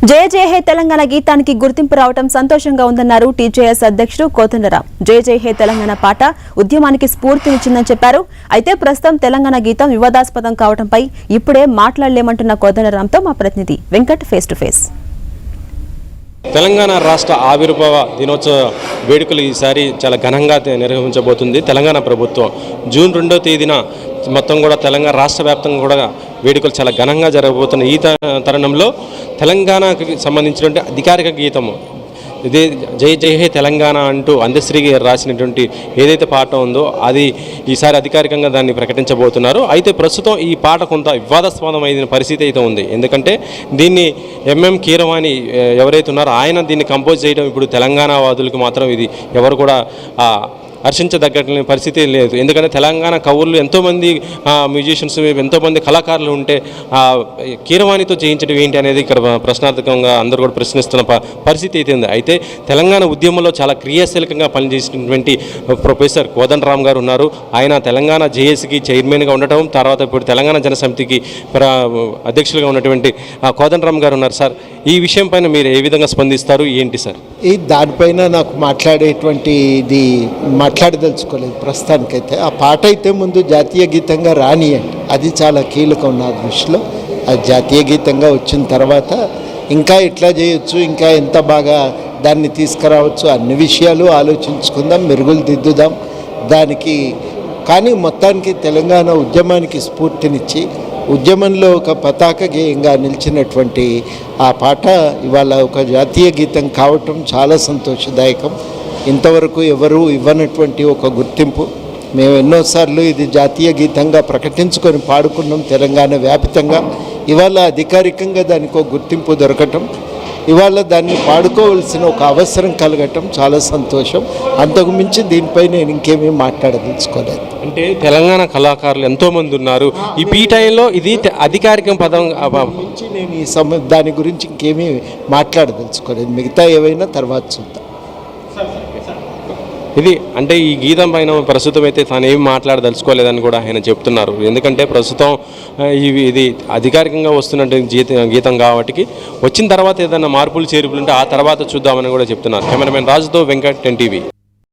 జయ జయ హే తెలంగాణ గీతానికి గుర్తింపు రావడం సంతోషంగా ఉందన్నారు టీజేఎస్ అధ్యక్షుడు కోదండరాం. జయ జయ హే తెలంగాణ పాట ఉద్యమానికి స్ఫూర్తినిచ్చిందని చెప్పారు. అయితే ప్రస్తుతం తెలంగాణ గీతం వివాదాస్పదం కావడంపై ఇప్పుడే మాట్లాడలేమంటున్న కోదండరాంతో మా ప్రతినిధి Venkat face to face. Telangana రాష్ట్ర ఆవిర్భావ దినోత్సవ వేడుకలు ఈసారి చాలా ఘనంగా నిర్వహించబోతుంది తెలంగాణ ప్రభుత్వం. జూన్ 2వ తేదీన మొత్తం కూడా తెలంగాణ రాష్ట్ర వ్యాప్తంగా కూడా వేడుకలు చాలా ఘనంగా జరగబోతున్న ఈ తరుణంలో తెలంగాణకి సంబంధించినటువంటి అధికారిక గీతము ఇదే జై జై హే తెలంగాణ అంటూ అందశ్రీ గారు రాసినటువంటి ఏదైతే పాట ఉందో అది ఈసారి అధికారికంగా దాన్ని ప్రకటించబోతున్నారు. అయితే ప్రస్తుతం ఈ పాట కొంత వివాదాస్పదమైన పరిస్థితి అయితే ఉంది. ఎందుకంటే దీన్ని ఎంఎం కీరవాణి ఎవరైతే ఉన్నారో ఆయన దీన్ని కంపోజ్ చేయడం ఇప్పుడు తెలంగాణ వాదులకు మాత్రం ఇది ఎవరు కూడా హర్షించదగ్గ పరిస్థితి లేదు. ఎందుకంటే తెలంగాణ కవులు ఎంతోమంది మ్యూజిషియన్స్ ఎంతోమంది కళాకారులు ఉంటే కీరవాణితో చేయించడం ఏంటి అనేది ఇక్కడ ప్రశ్నార్థకంగా అందరూ కూడా ప్రశ్నిస్తున్న పరిస్థితి అయితే ఉంది. అయితే తెలంగాణ ఉద్యమంలో చాలా క్రియాశీలకంగా పనిచేసినటువంటి ప్రొఫెసర్ కోదండరాం గారు ఉన్నారు. ఆయన తెలంగాణ జేఏసీకి చైర్మన్గా ఉండటం, తర్వాత ఇప్పుడు తెలంగాణ జనసమితికి అధ్యక్షులుగా ఉన్నటువంటి కోదండరాం గారు ఉన్నారు. సార్, ఈ విషయం పైన మీరు ఏ విధంగా స్పందిస్తారు, ఏంటి సార్? ఈ దానిపైన నాకు ఇది మాట్లాడదలుచుకోలేదు ప్రస్తుతానికైతే. ఆ పాట అయితే ముందు జాతీయ గీతంగా రానియండి, అది చాలా కీలకం నా దృష్టిలో. అది జాతీయ గీతంగా వచ్చిన తర్వాత ఇంకా ఎట్లా చేయొచ్చు, ఇంకా ఎంత బాగా దాన్ని తీసుకురావచ్చు, అన్ని విషయాలు ఆలోచించుకుందాం, మెరుగులు దిద్దుదాం దానికి. కానీ మొత్తానికి తెలంగాణ ఉద్యమానికి స్ఫూర్తినిచ్చి ఉద్యమంలో ఒక పతాక గేయంగా నిలిచినటువంటి ఆ పాట ఇవాళ ఒక జాతీయ గీతం కావటం చాలా సంతోషదాయకం. ఇంతవరకు ఎవరు ఇవ్వనటువంటి ఒక గుర్తింపు. మేము ఎన్నోసార్లు ఇది జాతీయ గీతంగా ప్రకటించుకొని పాడుకున్నాం తెలంగాణ వ్యాప్తంగా. ఇవాళ అధికారికంగా దానికి ఒక గుర్తింపు దొరకటం, ఇవాళ దాన్ని పాడుకోవాల్సిన ఒక అవసరం కలగటం చాలా సంతోషం. అంతకు మించి దీనిపై నేను ఇంకేమీ మాట్లాడదలుచుకోలేదు. అంటే తెలంగాణ కళాకారులు ఎంతోమంది ఉన్నారు ఈ పీఠంలో, ఇది అధికారిక పదం మించి నేను దాని గురించి ఇంకేమీ మాట్లాడదలుచుకోలేదు. మిగతా ఏవైనా తర్వాత చూద్దాం. ఇది అంటే ఈ గీతం పైన ప్రస్తుతం అయితే తాను ఏమి మాట్లాడదలుచుకోలేదని కూడా ఆయన చెప్తున్నారు. ఎందుకంటే ప్రస్తుతం ఇది అధికారికంగా వస్తున్నటువంటి గీతం కాబట్టి వచ్చిన తర్వాత ఏదైనా మార్పులు చేర్పులు ఉంటే ఆ తర్వాత చూద్దామని కూడా చెప్తున్నారు. కెమెరామెన్ రాజుతో వెంకట్, 10 TV.